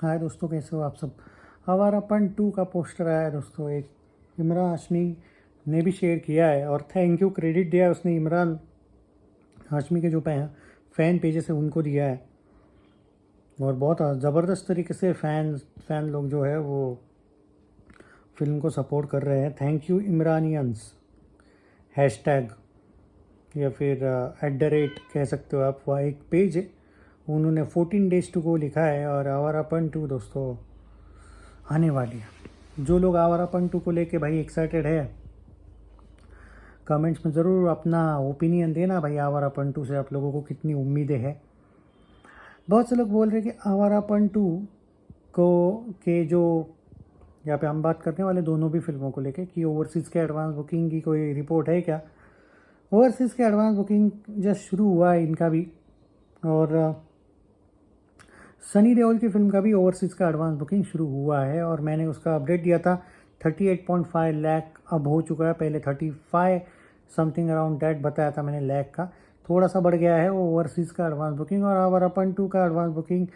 हाय दोस्तों, कैसे हो आप सब। आवारापन 2 का पोस्टर आया है दोस्तों। एक इमरान हाशमी ने भी शेयर किया है और थैंक यू क्रेडिट दिया है उसने इमरान हाशमी के जो फ़ैन पेजेस है उनको दिया है। और बहुत ज़बरदस्त तरीके से फ़ैन लोग जो है वो फिल्म को सपोर्ट कर रहे हैं। थैंक यू इमरानियंस हैशटैग या फिर @ कह सकते हो आप। वह एक पेज है, उन्होंने 14 डेज टू गो लिखा है और आवारापन 2 दोस्तों आने वाली है। जो लोग आवारापन 2 को लेके भाई एक्साइटेड है, कमेंट्स में ज़रूर अपना ओपिनियन देना भाई। आवारापन 2 से आप लोगों को कितनी उम्मीदें हैं। बहुत से लोग बोल रहे हैं कि आवारापन 2 को के जो यहाँ पे हम बात करने वाले दोनों भी फिल्मों को लेके कि ओवरसीज़ के एडवांस बुकिंग की कोई रिपोर्ट है क्या। ओवरसीज़ के एडवांस बुकिंग जस्ट शुरू हुआ है इनका भी, और सनी देओल की फिल्म का भी ओवरसीज़ का एडवांस बुकिंग शुरू हुआ है। और मैंने उसका अपडेट दिया था 38.5 लाख अब हो चुका है। पहले 35 समथिंग अराउंड डैट बताया था मैंने लाख का, थोड़ा सा बढ़ गया है वो ओवरसीज़ का एडवांस बुकिंग। और आवारापन 2 का एडवांस बुकिंग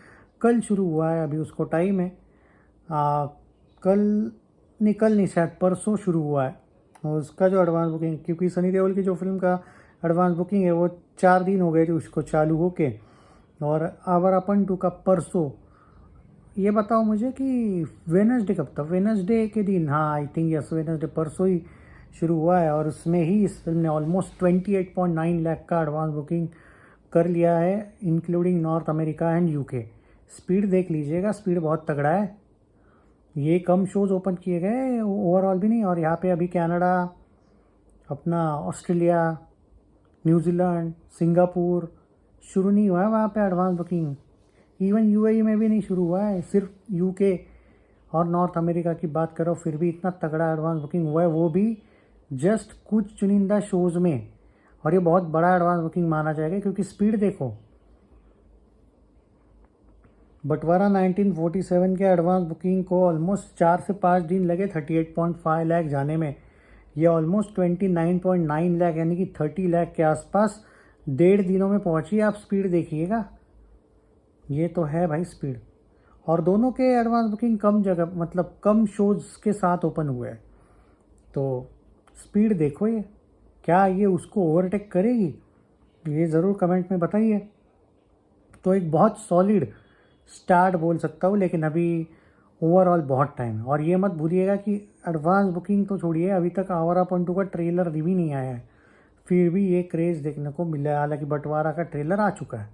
कल शुरू हुआ है, अभी उसको टाइम है। कल नहीं शायद परसों शुरू हुआ है। और उसका जो एडवांस बुकिंग, क्योंकि सनी देओल की जो फिल्म का एडवांस बुकिंग है वो 4 दिन हो गए थे उसको चालू होके, और आवारापन 2 का परसों। ये बताओ मुझे कि वेडनेसडे कब था, वेडनेसडे के दिन, हाँ आई थिंक यस वेडनेसडे परसों ही शुरू हुआ है। और उसमें ही इस फिल्म ने ऑलमोस्ट 28.9 लाख का एडवांस बुकिंग कर लिया है, including north America and UK. Speed देख लीजिएगा, स्पीड बहुत तगड़ा है। ये कम शोज़ ओपन किए गए ओवरऑल भी नहीं, और यहाँ पे अभी कनाडा, अपना ऑस्ट्रेलिया, न्यूजीलैंड, सिंगापुर शुरू नहीं हुआ है वहाँ पे एडवांस बुकिंग। इवन यूएई में भी नहीं शुरू हुआ है, सिर्फ यूके और नॉर्थ अमेरिका की बात करो फिर भी इतना तगड़ा एडवांस बुकिंग हुआ है, वो भी जस्ट कुछ चुनिंदा शोज़ में। और ये बहुत बड़ा एडवांस बुकिंग माना जाएगा, क्योंकि स्पीड देखो। बंटवारा 1947 के एडवांस बुकिंग को ऑलमोस्ट 4 से 5 दिन लगे 38.5 लाख जाने में। ये ऑलमोस्ट 29.9 लाख यानी कि 30 लाख के आसपास 1.5 दिनों में पहुंची। आप स्पीड देखिएगा, ये तो है भाई स्पीड। और दोनों के एडवांस बुकिंग कम जगह, मतलब कम शोज़ के साथ ओपन हुए हैं। तो स्पीड देखो, ये क्या ये उसको ओवरटेक करेगी, ये ज़रूर कमेंट में बताइए। तो एक बहुत सॉलिड स्टार्ट बोल सकता हूँ, लेकिन अभी ओवरऑल बहुत टाइम है। और ये मत भूलिएगा कि एडवांस बुकिंग तो छोड़िए, अभी तक आवारापन 2 का ट्रेलर भी नहीं आया है, फिर भी ये क्रेज़ देखने को मिला है। हालांकि बंटवारा का ट्रेलर आ चुका है।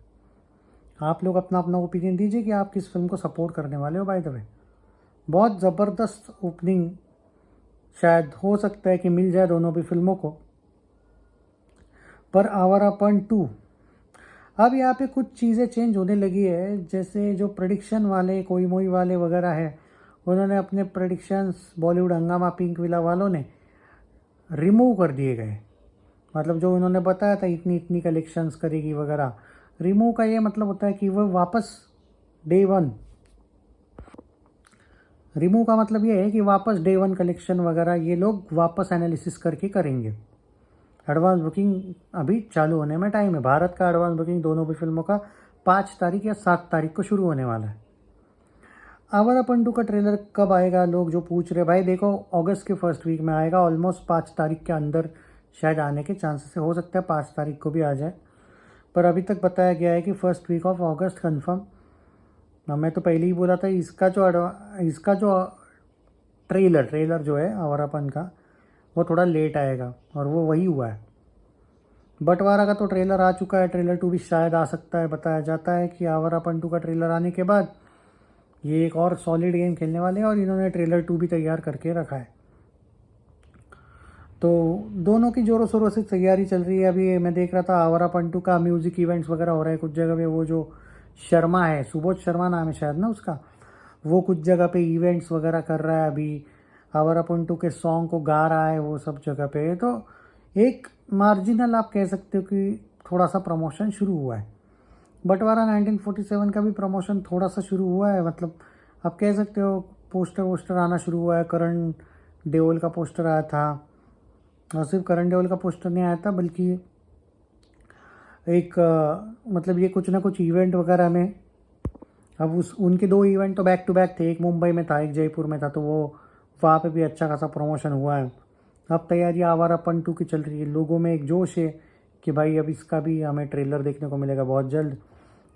आप लोग अपना अपना ओपिनियन दीजिए कि आप किस फिल्म को सपोर्ट करने वाले हो। बाय द वे बहुत ज़बरदस्त ओपनिंग शायद हो सकता है कि मिल जाए दोनों भी फिल्मों को। पर आवारापन 2 अब यहाँ पे कुछ चीज़ें चेंज होने लगी है। जैसे जो प्रेडिक्शन वाले कोई मोई वाले वगैरह है, उन्होंने अपने प्रेडिक्शंस बॉलीवुड हंगामा पिंक विला वालों ने रिमूव कर दिए गए। मतलब जो उन्होंने बताया था इतनी इतनी कलेक्शंस करेगी वगैरह, रिमूव का ये मतलब होता है कि वो वापस डे 1, रिमूव का मतलब ये है कि वापस डे 1 कलेक्शन वगैरह ये लोग वापस एनालिसिस करके करेंगे। एडवांस बुकिंग अभी चालू होने में टाइम है। भारत का एडवांस बुकिंग दोनों भी फिल्मों का 5 तारीख या 7 तारीख को शुरू होने वाला है। आवारापन 2 का ट्रेलर कब आएगा, लोग जो पूछ रहे, भाई देखो अगस्त के फर्स्ट वीक में आएगा। ऑलमोस्ट 5 तारीख के अंदर शायद आने के चांसेस हो सकता है 5 तारीख को भी आ जाए, पर अभी तक बताया गया है कि first week of August confirm. मैं तो पहले ही बोला था इसका जो ट्रेलर जो है आवारापन का वो थोड़ा लेट आएगा, और वो वही हुआ है। बंटवारा का तो ट्रेलर आ चुका है, ट्रेलर 2 भी शायद आ सकता है। बताया जाता है कि आवारापन 2 का ट्रेलर आने के बाद ये एक और सॉलिड गेम खेलने वाले हैं, और इन्होंने ट्रेलर 2 भी तैयार करके रखा है। तो दोनों की ज़ोरों शोरों से तैयारी चल रही है। अभी मैं देख रहा था आवारापन 2 का म्यूज़िक इवेंट्स वगैरह हो रहा है कुछ जगह पे। वो जो शर्मा है, सुबोध शर्मा नाम है शायद ना उसका, वो कुछ जगह पे इवेंट्स वगैरह कर रहा है। अभी आवारापन 2 के सॉन्ग को गा रहा है वो सब जगह पे। तो एक मार्जिनल आप कह सकते हो कि थोड़ा सा प्रमोशन शुरू हुआ है। बंटवारा 1947 का भी प्रमोशन थोड़ा सा शुरू हुआ है, मतलब आप कह सकते हो पोस्टर वोस्टर आना शुरू हुआ है। करण देओल का पोस्टर आया था, और सिर्फ करण देओल का पोस्टर नहीं आया था बल्कि एक मतलब ये कुछ ना कुछ इवेंट वगैरह में अब उनके 2 इवेंट तो बैक टू बैक थे, एक मुंबई में था, एक जयपुर में था, तो वो वहाँ पे भी अच्छा खासा प्रमोशन हुआ है। अब तैयारी आवारापन 2 की चल रही है, लोगों में एक जोश है कि भाई अब इसका भी हमें ट्रेलर देखने को मिलेगा बहुत जल्द।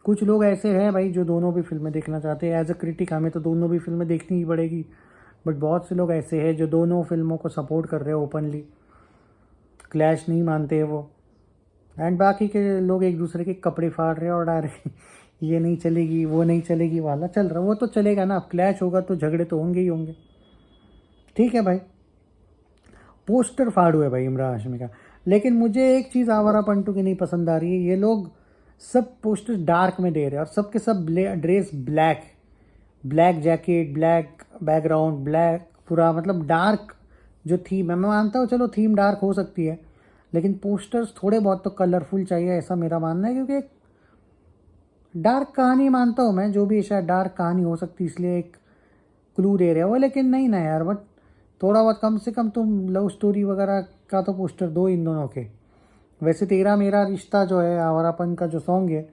कुछ लोग ऐसे हैं भाई जो दोनों भी फिल्में देखना चाहते हैं। एज अ क्रिटिक हमें तो दोनों भी फिल्में देखनी ही पड़ेगी, बट बहुत से लोग ऐसे हैं जो दोनों फिल्मों को सपोर्ट कर रहे हैं ओपनली, क्लैश नहीं मानते हैं वो। एंड बाकी के लोग एक दूसरे के कपड़े फाड़ रहे हैं और डायरेक्ट ये नहीं चलेगी वो नहीं चलेगी वाला चल रहा है। वो तो चलेगा ना, अब क्लैश होगा तो झगड़े तो होंगे ही होंगे। ठीक है भाई, पोस्टर फाड़ू है भाई इमरान हाशमी का। लेकिन मुझे एक चीज़ आवारा पंटू की नहीं पसंद आ रही है, ये लोग सब पोस्टर डार्क में दे रहे हैं और सब के सब dress black, black jacket, black background, black पूरा, मतलब डार्क जो थीम है। मैं मानता हूँ चलो थीम डार्क हो सकती है, लेकिन पोस्टर्स थोड़े बहुत तो कलरफुल चाहिए, ऐसा मेरा मानना है। क्योंकि एक डार्क कहानी मानता हूँ मैं, जो भी शायद डार्क कहानी हो सकती है, इसलिए एक क्लू दे रहे हो, लेकिन नहीं ना यार, बट थोड़ा बहुत कम से कम तुम लव स्टोरी वगैरह का तो पोस्टर दो इन दोनों के। वैसे तेरा मेरा रिश्ता जो है आवारापन का जो सॉन्ग है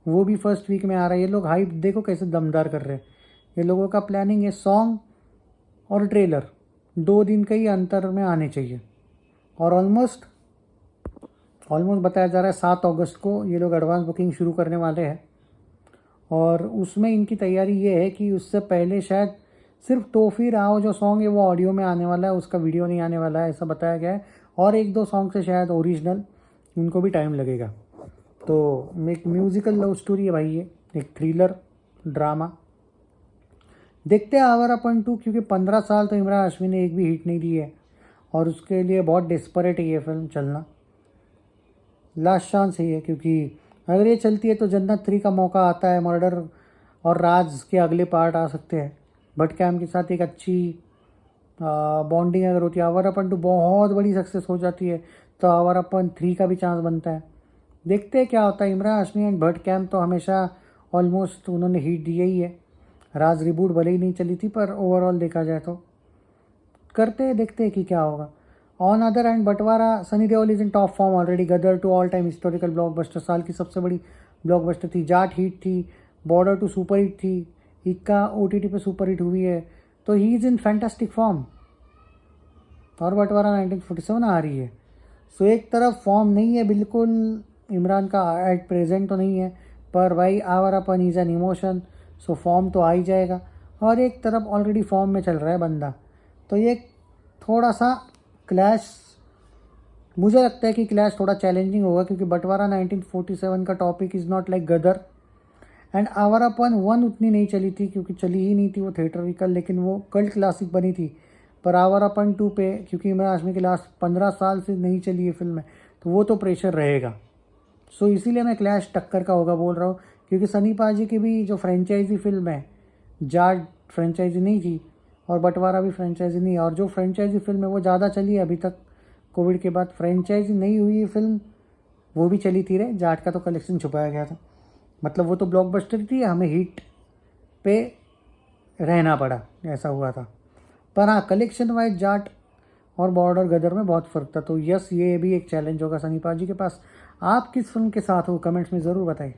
वो भी फर्स्ट वीक में आ रहा है। ये लोग हाइप देखो कैसे दमदार कर रहे हैं। ये लोगों का प्लानिंग है सॉन्ग और ट्रेलर 2 दिन का ही अंतर में आने चाहिए, और ऑलमोस्ट बताया जा रहा है 7 अगस्त को ये लोग एडवांस बुकिंग शुरू करने वाले हैं। और उसमें इनकी तैयारी ये है कि उससे पहले शायद सिर्फ तोहफी राव जो सॉन्ग है वो ऑडियो में आने वाला है, उसका वीडियो नहीं आने वाला है, ऐसा बताया गया है। और 1-2 सॉन्ग से शायद ओरिजिनल, उनको भी टाइम लगेगा। तो एक म्यूज़िकल लव स्टोरी है भाई, ये एक थ्रिलर ड्रामा। देखते हैं आवारापन 2, क्योंकि 15 साल तो इमरान हाशमी ने एक भी हिट नहीं दी है और उसके लिए बहुत डेस्परेट है ये फिल्म चलना। लास्ट चांस है ये, क्योंकि अगर ये चलती है तो जन्नत 3 का मौका आता है, मर्डर और राज के अगले पार्ट आ सकते हैं। भट्ट कैम के साथ एक अच्छी बॉन्डिंग अगर होती है, आवारापन 2 बहुत बड़ी सक्सेस हो जाती है तो आवारापन 3 का भी चांस बनता है। देखते हैं क्या होता है। इमरान हाशमी एंड भट्ट कैम तो हमेशा ऑलमोस्ट उन्होंने हिट दिया ही है। राज रिबूट भले ही नहीं चली थी, पर ओवरऑल देखा जाए तो करते हैं, देखते हैं कि क्या होगा। On other end Bantwara, Sunny Deol is in top form already. Gadar 2 all time historical blockbuster, साल की सबसे बड़ी ब्लॉकबस्टर थी। जाट हिट थी, बॉर्डर 2 सुपर हिट थी, इक्का OTT पे सुपर हिट हुई है, तो he is in fantastic form. और बंटवारा 1947 आ रही है। सो एक तरफ फॉर्म नहीं है बिल्कुल इमरान का एट प्रेजेंट तो नहीं है, पर भाई Awarapan is an emotion, so form तो आ ही जाएगा। और एक तरफ ऑलरेडी फॉर्म में चल रहा है बंदा, तो ये थोड़ा सा क्लैश, मुझे लगता है कि क्लैश थोड़ा चैलेंजिंग होगा, क्योंकि बंटवारा 1947 का topic is not like Gadar. And Awarapan 1 उतनी नहीं चली थी, क्योंकि चली ही नहीं थी वो थिएटरिकल, लेकिन वो कल्ट क्लासिक बनी थी। पर आवारापन 2 पे, क्योंकि इमरान हाशमी के लास्ट 15 साल से नहीं चली ये फिल्म है, तो वो तो प्रेशर रहेगा। सो इसीलिए मैं क्लैश टक्कर का होगा बोल रहा हूँ, क्योंकि सनी पाजी की भी जो फ्रेंचाइजी फिल्म है, जाट फ्रेंचाइजी नहीं थी और बंटवारा भी फ्रेंचाइजी नहीं, और जो फ्रेंचाइजी फिल्म है वो ज़्यादा चली है अभी तक। कोविड के बाद फ्रेंचाइजी नहीं हुई है फिल्म, वो भी चली थी रे। जाट का तो कलेक्शन छुपाया गया था, मतलब वो तो ब्लॉकबस्टर थी, हमें हिट पे रहना पड़ा, ऐसा हुआ था। पर हाँ, कलेक्शन वाइज जाट और बॉर्डर गदर में बहुत फ़र्क था। तो यस, ये भी एक चैलेंज होगा सनी पाजी के पास। आप किस फिल्म के साथ हो, कमेंट्स में ज़रूर बताइए।